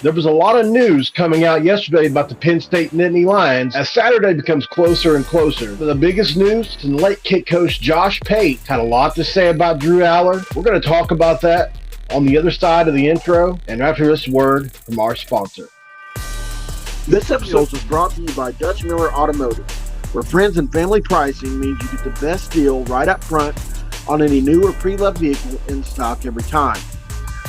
There was a lot of news coming out yesterday about the Penn State Nittany Lions as Saturday becomes closer and closer. The biggest news, and late kick coach Josh Pate had a lot to say about Drew Aller. We're going to talk about that on the other side of the intro and after this word from our sponsor. This episode is brought to you by Dutch Miller Automotive, where friends and family pricing means you get the best deal right up front on any new or pre-loved vehicle in stock every time.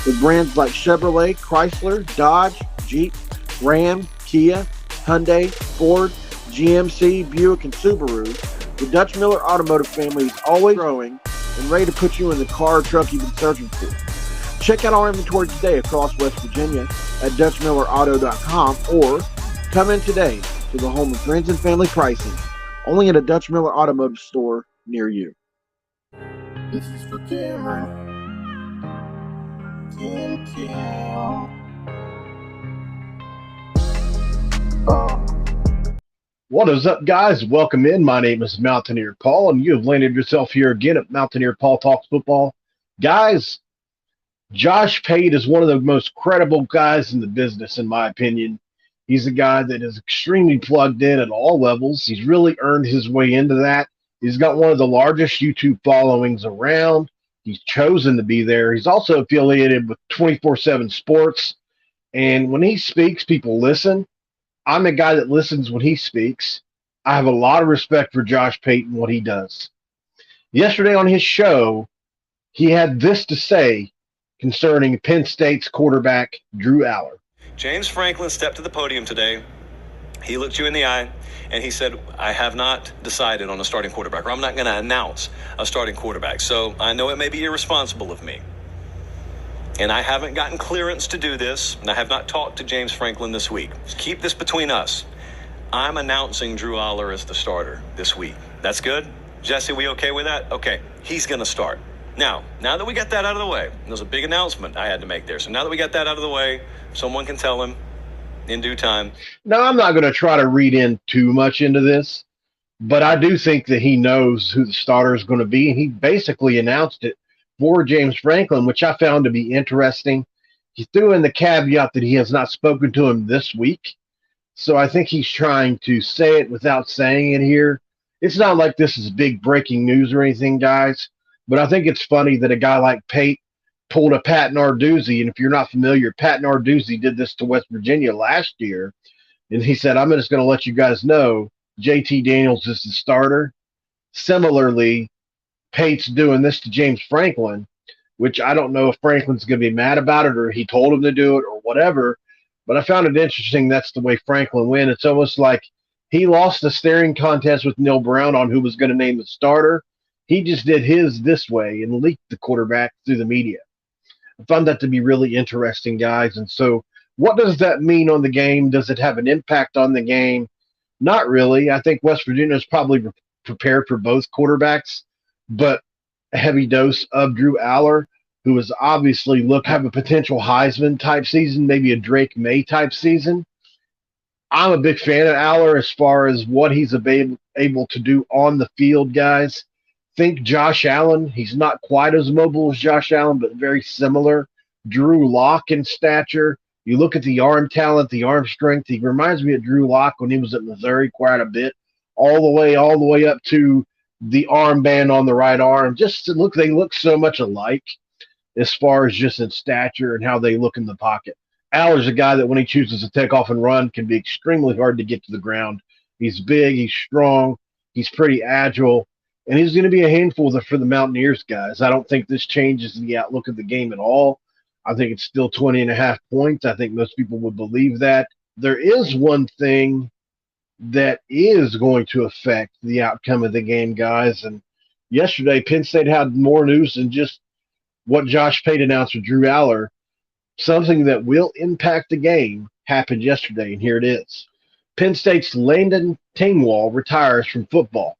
With brands like Chevrolet, Chrysler, Dodge, Jeep, Ram, Kia, Hyundai, Ford, GMC, Buick, and Subaru, the Dutch Miller Automotive family is always growing and ready to put you in the car or truck you've been searching for. Check out our inventory today across West Virginia at DutchMillerAuto.com or come in today to the home of friends and family pricing, only at a Dutch Miller Automotive store near you. This is for Cameron. What is up, guys? Welcome in. My name is Mountaineer Paul, and you have landed yourself here again at Mountaineer Paul Talks Football. Guys, Josh Pate is one of the most credible guys in the business, in my opinion. He's a guy that is extremely plugged in at all levels. He's really earned his way into that. He's got one of the largest YouTube followings around. He's chosen to be there. He's also affiliated with 24/7 Sports. And when he speaks, people listen. I'm a guy that listens when he speaks. I have a lot of respect for Josh Pate and what he does. Yesterday on his show, he had this to say concerning Penn State's quarterback, Drew Aller. James Franklin stepped to the podium today. He looked you in the eye, and he said, I have not decided on a starting quarterback, or I'm not going to announce a starting quarterback. So I know it may be irresponsible of me. And I haven't gotten clearance to do this, and I have not talked to James Franklin this week. Just keep this between us. I'm announcing Drew Aller as the starter this week. That's good? Jesse, we okay with that? Okay, he's going to start. Now that we got that out of the way, there's a big announcement I had to make there. So now that we got that out of the way, someone can tell him in due time. Now, I'm not going to try to read in too much into this, but I do think that he knows who the starter is going to be, and he basically announced it for James Franklin, which I found to be interesting. He threw in the caveat that he has not spoken to him this week, so I think he's trying to say it without saying it here. It's not like this is big breaking news or anything, guys, but I think it's funny that a guy like Pate pulled a Pat Narduzzi, and if you're not familiar, Pat Narduzzi did this to West Virginia last year, and he said, I'm just going to let you guys know JT Daniels is the starter. Similarly, Pate's doing this to James Franklin, which I don't know if Franklin's going to be mad about it or he told him to do it or whatever, but I found it interesting that's the way Franklin went. It's almost like he lost the staring contest with Neil Brown on who was going to name the starter. He just did his this way and leaked the quarterback through the media. I found that to be really interesting, guys. And so what does that mean on the game? Does it have an impact on the game? Not really. I think West Virginia is probably prepared for both quarterbacks, but a heavy dose of Drew Aller, who is obviously have a potential Heisman type season, maybe a Drake May type season. I'm a big fan of Aller as far as what he's able to do on the field, guys. Think Josh Allen. He's not quite as mobile as Josh Allen, but very similar. Drew Lock in stature. You look at the arm talent, the arm strength. He reminds me of Drew Lock when he was at Missouri quite a bit, all the way up to the armband on the right arm. They look so much alike as far as just in stature and how they look in the pocket. Aller's a guy that when he chooses to take off and run can be extremely hard to get to the ground. He's big, he's strong, he's pretty agile. And he's going to be a handful for the Mountaineers, guys. I don't think this changes the outlook of the game at all. I think it's still 20.5 points. I think most people would believe that. There is one thing that is going to affect the outcome of the game, guys. And yesterday, Penn State had more news than just what Josh Pate announced with Drew Aller. Something that will impact the game happened yesterday, and here it is. Penn State's Landon Tengwall retires from football.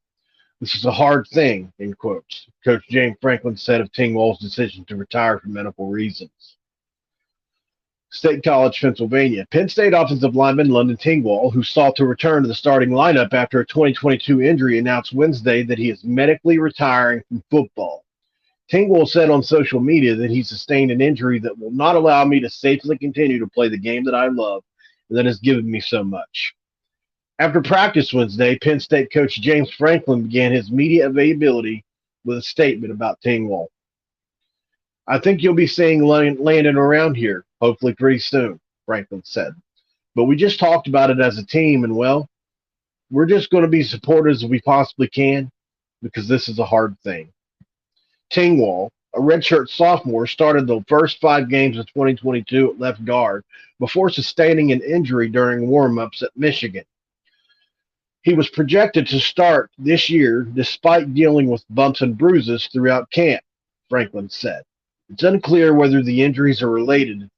This is a hard thing, in quotes. Coach James Franklin said of Tengwall's decision to retire for medical reasons. State College, Pennsylvania. Penn State offensive lineman Landon Tengwall, who sought to return to the starting lineup after a 2022 injury, announced Wednesday that he is medically retiring from football. Tengwall said on social media that he sustained an injury that will not allow me to safely continue to play the game that I love and that has given me so much. After practice Wednesday, Penn State coach James Franklin began his media availability with a statement about Tengwall. I think you'll be seeing Landon around here, hopefully pretty soon, Franklin said. But we just talked about it as a team, and well, we're just going to be supportive as we possibly can because this is a hard thing. Tengwall, a redshirt sophomore, started the first 5 games of 2022 at left guard before sustaining an injury during warm-ups at Michigan. He was projected to start this year despite dealing with bumps and bruises throughout camp, Franklin said. It's unclear whether the injuries are related.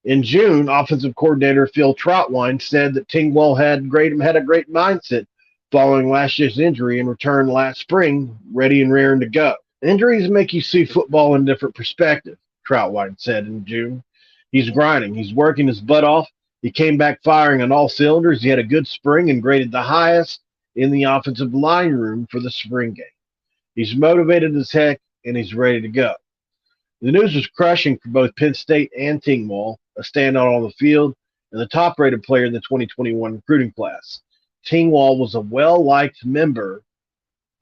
In June, offensive coordinator Phil Trautwein said that Tengwall had a great mindset following last year's injury and returned last spring ready and raring to go. Injuries make you see football in a different perspective, Trautwein said in June. He's grinding. He's working his butt off. He came back firing on all cylinders. He had a good spring and graded the highest in the offensive line room for the spring game. He's motivated as heck, and he's ready to go. The news was crushing for both Penn State and Tengwall, a standout on the field, and the top-rated player in the 2021 recruiting class. Tengwall was a well-liked member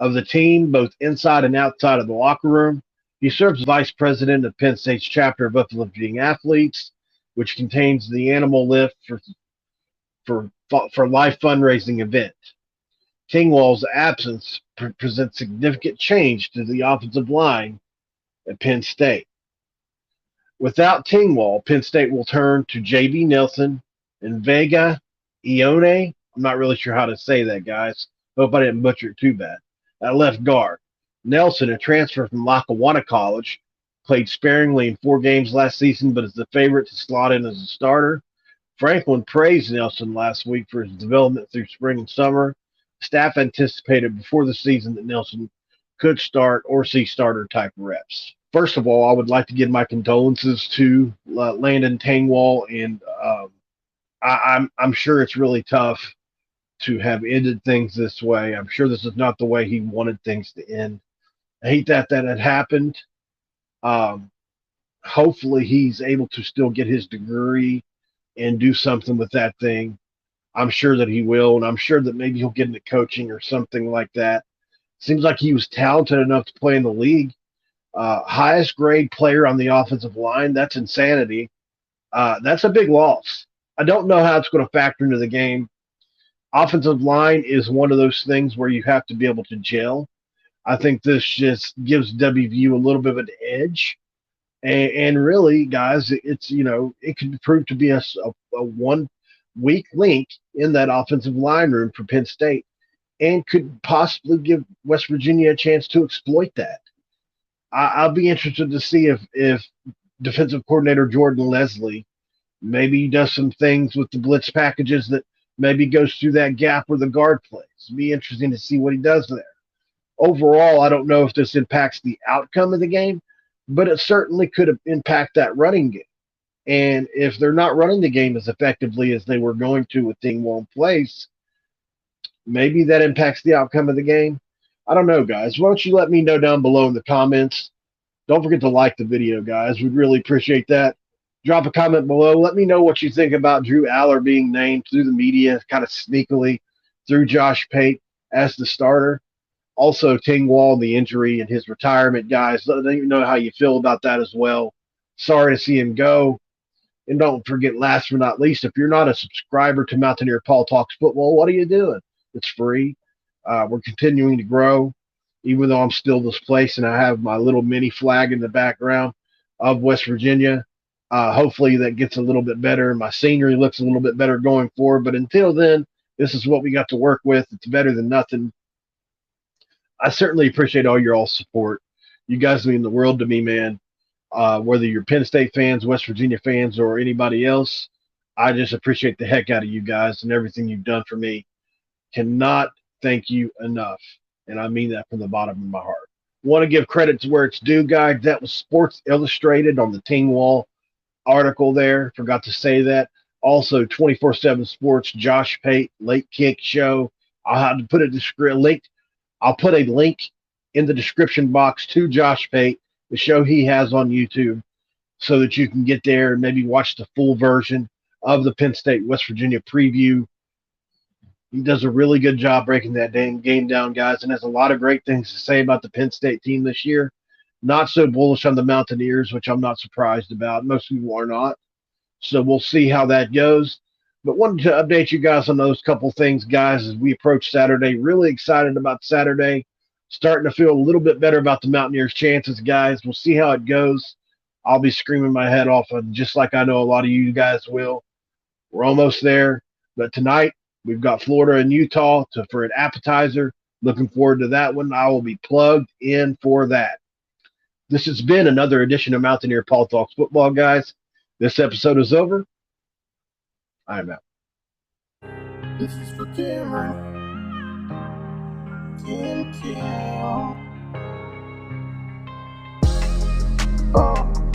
of the team, both inside and outside of the locker room. He serves as vice president of Penn State's chapter of uplifting athletes, which contains the Animal Lift for Life fundraising event. Tengwall's absence presents significant change to the offensive line at Penn State. Without Tengwall, Penn State will turn to J.B. Nelson and Vega Ione. I'm not really sure how to say that, guys. Hope I didn't butcher it too bad. At left guard. Nelson, a transfer from Lackawanna College, played sparingly in 4 games last season, but is the favorite to slot in as a starter. Franklin praised Nelson last week for his development through spring and summer. Staff anticipated before the season that Nelson could start or see starter-type reps. First of all, I would like to give my condolences to Landan Tengwall, and I'm sure it's really tough to have ended things this way. I'm sure this is not the way he wanted things to end. I hate that had happened. Hopefully he's able to still get his degree and do something with that thing. I'm sure that he will, and I'm sure that maybe he'll get into coaching or something like that. Seems like he was talented enough to play in the league. Highest grade player on the offensive line. That's insanity. That's a big loss. I don't know how it's going to factor into the game. Offensive line is one of those things where you have to be able to gel. I think this just gives WVU a little bit of an edge. And really, guys, it's, it could prove to be a 1 weak link in that offensive line room for Penn State and could possibly give West Virginia a chance to exploit that. I'll be interested to see if defensive coordinator Jordan Leslie maybe does some things with the blitz packages that maybe goes through that gap where the guard plays. It'll be interesting to see what he does there. Overall, I don't know if this impacts the outcome of the game, but it certainly could impact that running game. And if they're not running the game as effectively as they were going to with Tengwall in place, maybe that impacts the outcome of the game. I don't know, guys. Why don't you let me know down below in the comments. Don't forget to like the video, guys. We'd really appreciate that. Drop a comment below. Let me know what you think about Drew Aller being named through the media, kind of sneakily, through Josh Pate as the starter. Also, Tengwall and the injury and his retirement, guys. Let me know how you feel about that as well. Sorry to see him go. And don't forget, last but not least, if you're not a subscriber to Mountaineer Paul Talks Football, what are you doing? It's free. We're continuing to grow, even though I'm still displaced and I have my little mini flag in the background of West Virginia. Hopefully that gets a little bit better and my scenery looks a little bit better going forward. But until then, this is what we got to work with. It's better than nothing. I certainly appreciate all your all support. You guys mean the world to me, man. Whether you're Penn State fans, West Virginia fans, or anybody else, I just appreciate the heck out of you guys and everything you've done for me. Cannot thank you enough. And I mean that from the bottom of my heart. Want to give credit to where it's due, guys. That was Sports Illustrated on the Tengwall article there. Forgot to say that. Also, 24/7 Sports, Josh Pate Late Kick Show. I'll have to put a link. I'll put a link in the description box to Josh Pate, the show he has on YouTube, so that you can get there and maybe watch the full version of the Penn State West Virginia preview. He does a really good job breaking that game down, guys, and has a lot of great things to say about the Penn State team this year. Not so bullish on the Mountaineers, which I'm not surprised about. Most people are not. So we'll see how that goes. But wanted to update you guys on those couple things, guys, as we approach Saturday. Really excited about Saturday. Starting to feel a little bit better about the Mountaineers' chances, guys. We'll see how it goes. I'll be screaming my head off, just like I know a lot of you guys will. We're almost there. But tonight, we've got Florida and Utah for an appetizer. Looking forward to that one. I will be plugged in for that. This has been another edition of Mountaineer Paul Talks Football, guys. This episode is over. I'm out. This is for Cameron. Kim.